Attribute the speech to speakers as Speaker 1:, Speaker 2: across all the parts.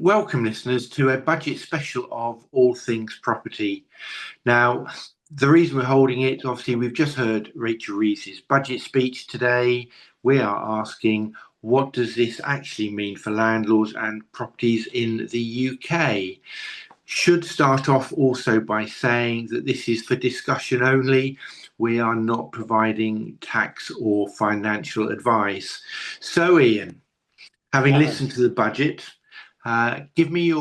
Speaker 1: welcome listeners to a budget special of all things property. Now, the reason we're holding it, obviously, we've just heard Rachel Reeves' budget speech today. We are asking, what does this actually mean for landlords and properties in the UK? Should start off also by saying that this is for discussion only. We are not providing tax or financial advice. So, Ian, having listened to the budget, give me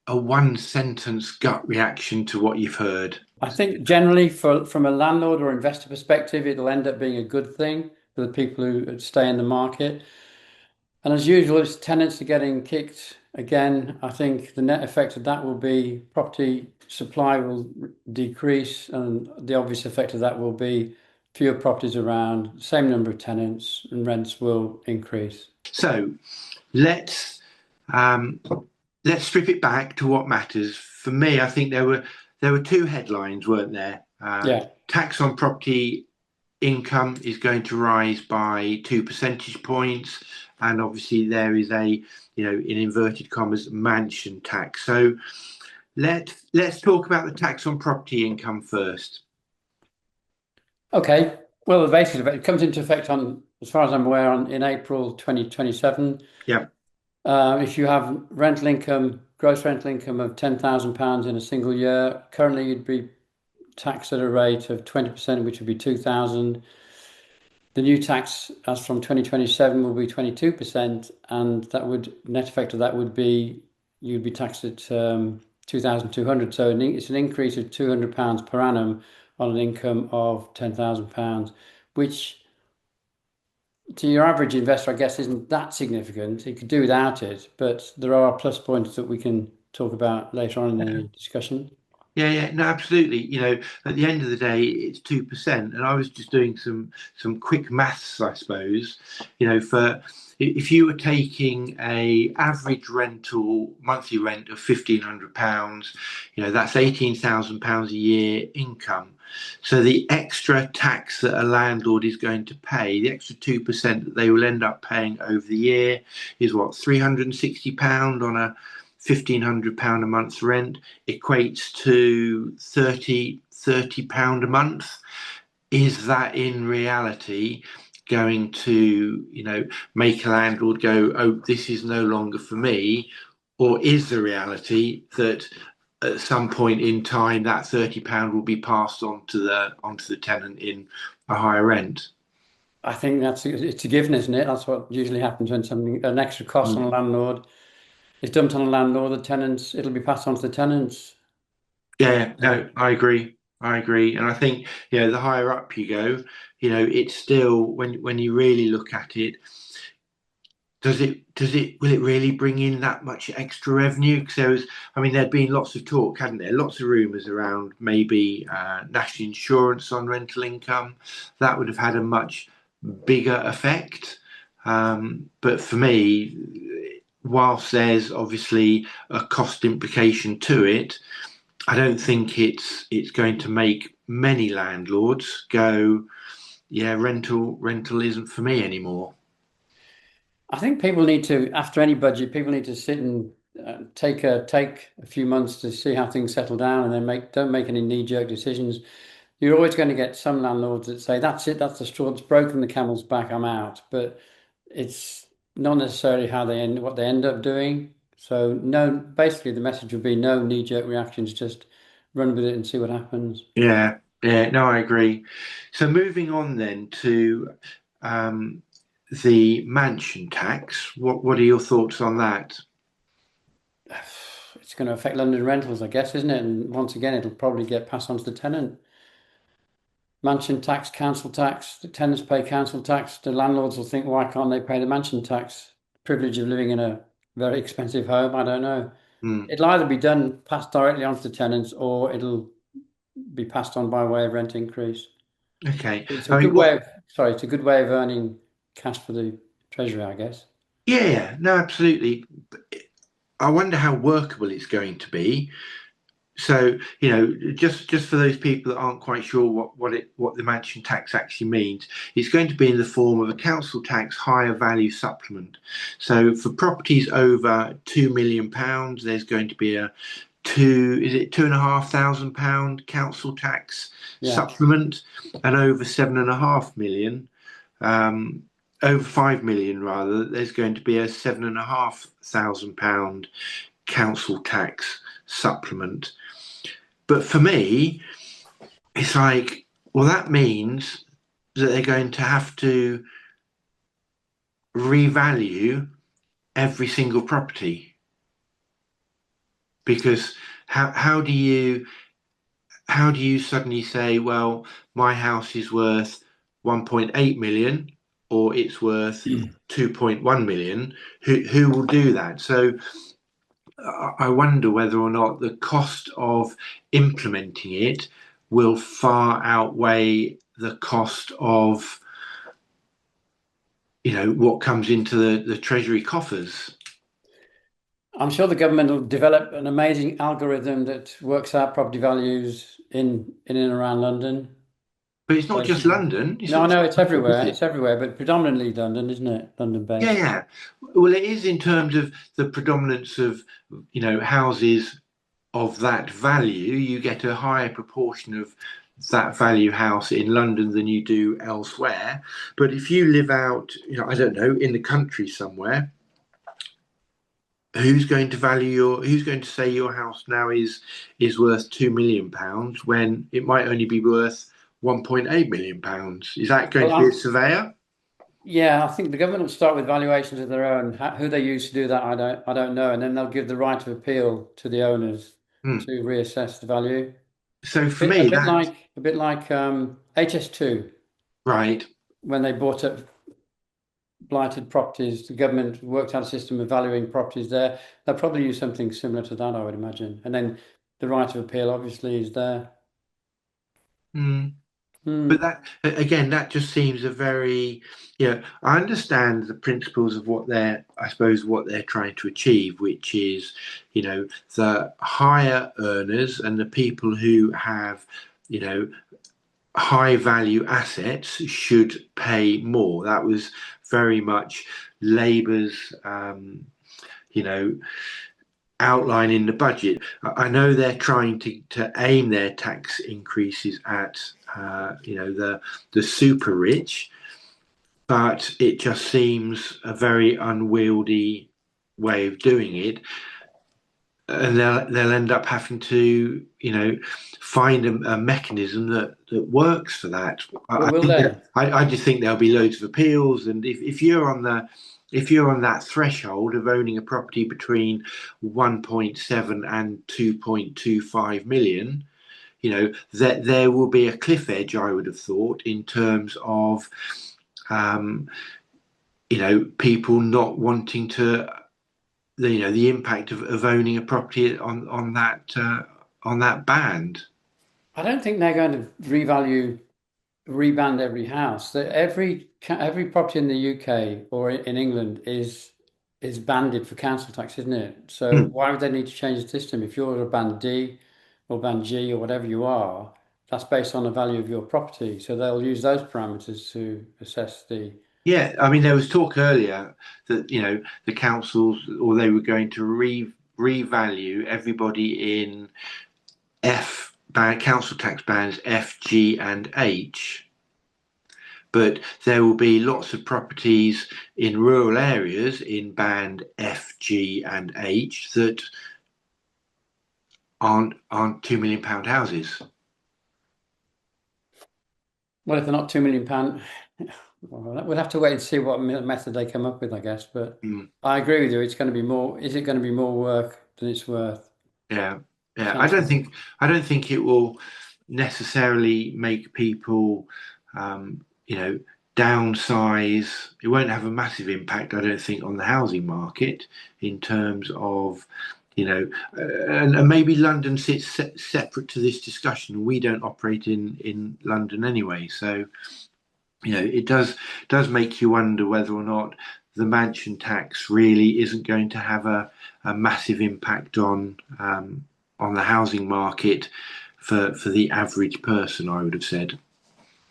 Speaker 1: a one sentence gut reaction to what you've heard.
Speaker 2: I think generally from a landlord or investor perspective, it'll end up being a good thing for the people who stay in the market. And as usual, if tenants are getting kicked again, I think the net effect of that will be property supply will decrease, and the obvious effect of that will be fewer properties around, same number of tenants, and rents will increase.
Speaker 1: So let's strip it back to what matters. For me, I think there were two headlines, weren't there? Tax on property income is going to rise by 2 percentage points, and obviously there is a, in inverted commas, mansion tax. So let's talk about the tax on property income first.
Speaker 2: Okay. Well, basically, it comes into effect on, as far as I'm aware, in April 2027.
Speaker 1: Yeah.
Speaker 2: If you have rental income, gross rental income of £10,000 in a single year, currently you'd be taxed at a rate of 20%, which would be 2,000. The new tax, as from 2027, will be 22%, and that would net effect of that would be you'd be taxed at 2,200. So it's an increase of £200 per annum on an income of £10,000, which to your average investor, I guess, isn't that significant. He could do without it, but there are plus points that we can talk about later on in the discussion.
Speaker 1: Yeah, no, absolutely. At the end of the day, it's 2%, and I was just doing some quick maths, I suppose. For if you were taking a average monthly rent of £1,500, that's £18,000 a year income. So the extra tax that a landlord is going to pay, the extra 2% that they will end up paying over the year, is what, £360 on a £1,500 a month rent, equates to £30 a month. Is that in reality going to, make a landlord go, oh, this is no longer for me? Or is the reality that at some point in time that £30 will be passed on to the tenant in a higher rent?
Speaker 2: I think it's a given, isn't it? That's what usually happens when an extra cost on a landlord is dumped on a landlord. It'll be passed on to the tenants.
Speaker 1: Yeah, no, I agree. And I think, the higher up you go, it's still, when you really look at it, will it really bring in that much extra revenue? Because there'd been lots of talk, hadn't there? Lots of rumours around maybe national insurance on rental income. That would have had a much bigger effect. But for me, whilst there's obviously a cost implication to it, I don't think it's going to make many landlords go, yeah, rental isn't for me anymore.
Speaker 2: I think people need to, after any budget, people need to sit and take a few months to see how things settle down, and then don't make any knee-jerk decisions. You're always going to get some landlords that say, that's it, that's the straw that's broken the camel's back, I'm out. But it's not necessarily what they end up doing. So no, basically the message would be no knee-jerk reactions, just run with it and see what happens.
Speaker 1: Yeah, no, I agree. So moving on then to the mansion tax. What are your thoughts on that?
Speaker 2: It's going to affect London rentals, I guess, isn't it? And once again, it'll probably get passed on to the tenant. Mansion tax, council tax, the tenants pay council tax. The landlords will think, why can't they pay the mansion tax? Privilege of living in a very expensive home, I don't know. It'll either be passed directly on to the tenants, or it'll be passed on by way of rent increase.
Speaker 1: Okay.
Speaker 2: It's a good way of earning cash for the treasury, I guess.
Speaker 1: Yeah, no, absolutely. I wonder how workable it's going to be. So, just for those people that aren't quite sure what the mansion tax actually means, it's going to be in the form of a council tax higher value supplement. So, for properties over £2 million, there's going to be a is it £2,500 council tax
Speaker 2: Yeah.
Speaker 1: supplement, and over 7.5 million, um, over 5 million rather, there's going to be a £7,500 council tax supplement. But for me, it's like, well, that means that they're going to have to revalue every single property, because how do you suddenly say, well, my house is worth 1.8 million or it's worth 2.1 million? Who will do that? So I wonder whether or not the cost of implementing it will far outweigh the cost of, what comes into the Treasury coffers.
Speaker 2: I'm sure the government will develop an amazing algorithm that works out property values in and around London.
Speaker 1: But it's not just
Speaker 2: Basically.
Speaker 1: London. It's
Speaker 2: No, I
Speaker 1: not
Speaker 2: know
Speaker 1: just
Speaker 2: it's
Speaker 1: London, is
Speaker 2: everywhere.
Speaker 1: it?
Speaker 2: It's everywhere, but predominantly London, isn't it? London
Speaker 1: Yeah,
Speaker 2: based.
Speaker 1: yeah. Well, it is in terms of the predominance of, houses of that value. You get a higher proportion of that value house in London than you do elsewhere. But if you live out, I don't know, in the country somewhere, who's going to say your house now is worth £2 million when it might only be worth £1.8 million? Is that going
Speaker 2: Well,
Speaker 1: to be a surveyor?
Speaker 2: yeah, I think the government will start with valuations of their own. Who they use to do that, I don't know, and then they'll give the right of appeal to the owners
Speaker 1: Hmm.
Speaker 2: to reassess the value.
Speaker 1: So for
Speaker 2: A
Speaker 1: me,
Speaker 2: bit
Speaker 1: that
Speaker 2: like HS2
Speaker 1: right.
Speaker 2: when they bought up blighted properties. The government worked out a system of valuing properties there. They'll probably use something similar to that, I would imagine. And then the right of appeal obviously is there.
Speaker 1: Hmm. But
Speaker 2: Hmm.
Speaker 1: that again, that just seems a very, I understand the principles of I suppose, what they're trying to achieve, which is, the higher earners and the people who have, you know, high value assets should pay more. That was very much Labour's, you know, outline in the budget. I know they're trying to aim their tax increases at, the super rich, but it just seems a very unwieldy way of doing it, and they'll end up having to, find a mechanism that works for that.
Speaker 2: But
Speaker 1: I
Speaker 2: will
Speaker 1: think
Speaker 2: they?
Speaker 1: that I just think there'll be loads of appeals, and if you're on that threshold of owning a property between 1.7 and 2.25 million, that there will be a cliff edge, I would have thought, in terms of, um, people not wanting to, the impact of owning a property on that band.
Speaker 2: I don't think they're going to reband every house. That every property in the UK or in England is banded for council tax, isn't it? So
Speaker 1: Hmm.
Speaker 2: why would they need to change the system? If you're a band D or band G or whatever you are, that's based on the value of your property. So they'll use those parameters to assess the.
Speaker 1: Yeah, I mean, there was talk earlier that the councils, or they were going to revalue everybody in council tax bands F, G, and H, but there will be lots of properties in rural areas in band F, G, and H that aren't £2 million houses.
Speaker 2: Well, if they're not £2 million, well, we'll have to wait and see what method they come up with, I guess. But
Speaker 1: Mm.
Speaker 2: I agree with you. It's going to be more. Is it going to be more work than it's worth?
Speaker 1: Yeah, yeah. I don't
Speaker 2: Council.
Speaker 1: think I don't think it will necessarily make people, downsize. It won't have a massive impact, I don't think, on the housing market in terms of, and maybe London sits separate to this discussion. We don't operate in London anyway, so it does make you wonder whether or not the mansion tax really isn't going to have a massive impact on the housing market for the average person, I would have said.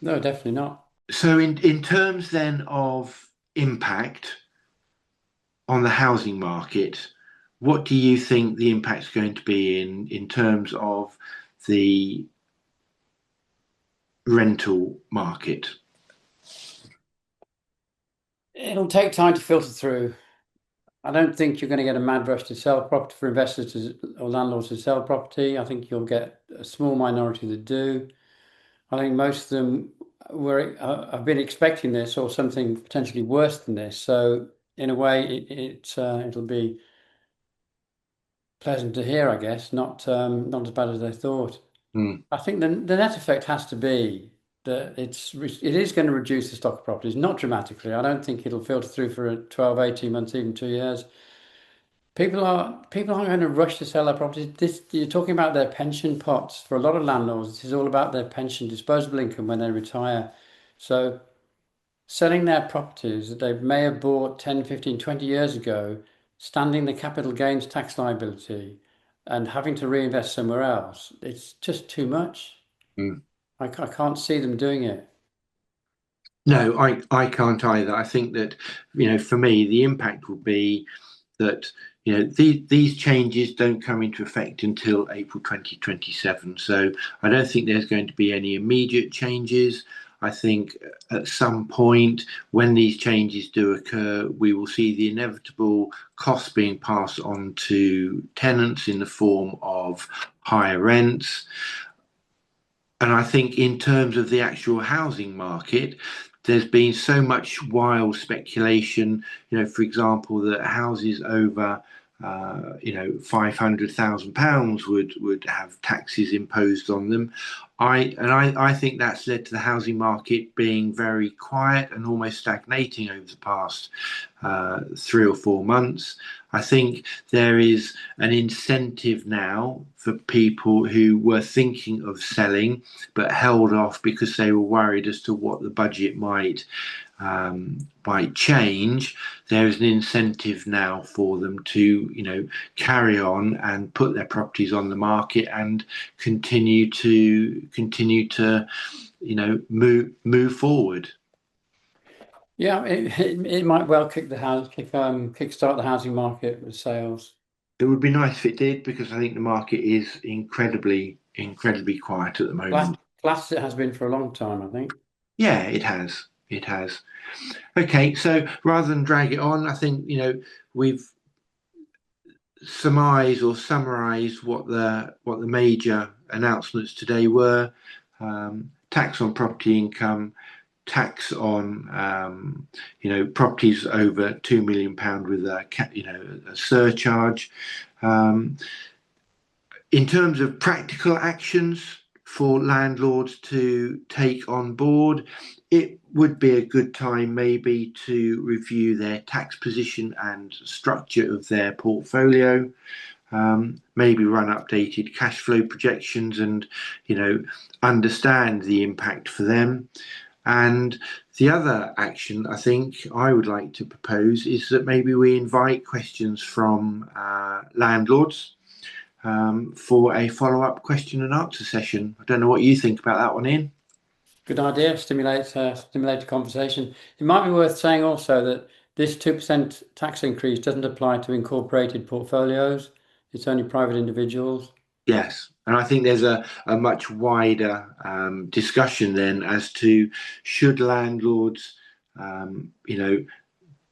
Speaker 2: No, definitely not.
Speaker 1: So in terms then of impact on the housing market, what do you think the impact's going to be in terms of the rental market?
Speaker 2: It'll take time to filter through. I don't think you're going to get a mad rush to sell property for investors or landlords to sell property. I think you'll get a small minority that do. I think most of them have been expecting this or something potentially worse than this. So in a way, it'll be pleasant to hear, I guess. Not as bad as they thought.
Speaker 1: Mm,
Speaker 2: I think the net effect has to be that it is going to reduce the stock of properties, not dramatically. I don't think it'll filter through for 12, 18 months, even 2 years. People aren't going to rush to sell their properties. You're talking about their pension pots. For a lot of landlords, this is all about their pension disposable income when they retire. So selling their properties that they may have bought 10, 15, 20 years ago, standing the capital gains tax liability and having to reinvest somewhere else, it's just too much.
Speaker 1: mm.
Speaker 2: I can't see them doing it.
Speaker 1: No, I can't either. I think that, for me, the impact will be that, these changes don't come into effect until April 2027. So I don't think there's going to be any immediate changes. I think at some point when these changes do occur, we will see the inevitable costs being passed on to tenants in the form of higher rents. And I think in terms of the actual housing market, there's been so much wild speculation, for example, that houses over £500,000 would have taxes imposed on them. I think that's led to the housing market being very quiet and almost stagnating over the past 3 or 4 months. I think there is an incentive now for people who were thinking of selling but held off because they were worried as to what the budget might change. There is an incentive now for them to, carry on and put their properties on the market and continue to move forward.
Speaker 2: Yeah, it might well kickstart the housing market with sales.
Speaker 1: It would be nice if it did, because I think the market is incredibly quiet at the moment.
Speaker 2: Flat it has been for a long time, I think.
Speaker 1: Yeah, it has. It has. Okay, so rather than drag it on, I think we've surmised or summarised what the major announcements today were. Tax on property income, tax on properties over £2 million with a surcharge. In terms of practical actions for landlords to take on board, it would be a good time maybe to review their tax position and structure of their portfolio. Maybe run updated cash flow projections and understand the impact for them. And the other action I think I would like to propose is that maybe we invite questions from landlords for a follow-up question and answer session. I don't know what you think about that one, Ian.
Speaker 2: Good idea. Stimulate a conversation. It might be worth saying also that this 2% tax increase doesn't apply to incorporated portfolios. It's only private individuals.
Speaker 1: Yes, and I think there's a much wider discussion then as to should landlords,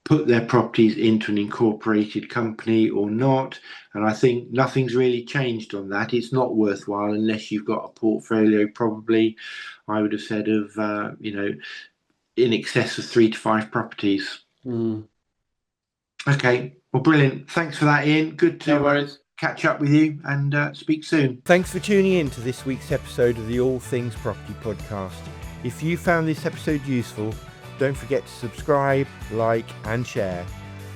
Speaker 1: put their properties into an incorporated company or not. And I think nothing's really changed on that. It's not worthwhile unless you've got a portfolio, probably, I would have said, of, in excess of 3 to 5 properties. Okay, well, brilliant. Thanks for that, Ian. Good to catch up with you and speak soon. Thanks for tuning in to this week's episode of the All Things Property podcast. If you found this episode useful, don't forget to subscribe, like and share.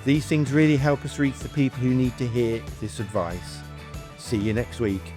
Speaker 1: These things really help us reach the people who need to hear this advice. See you next week.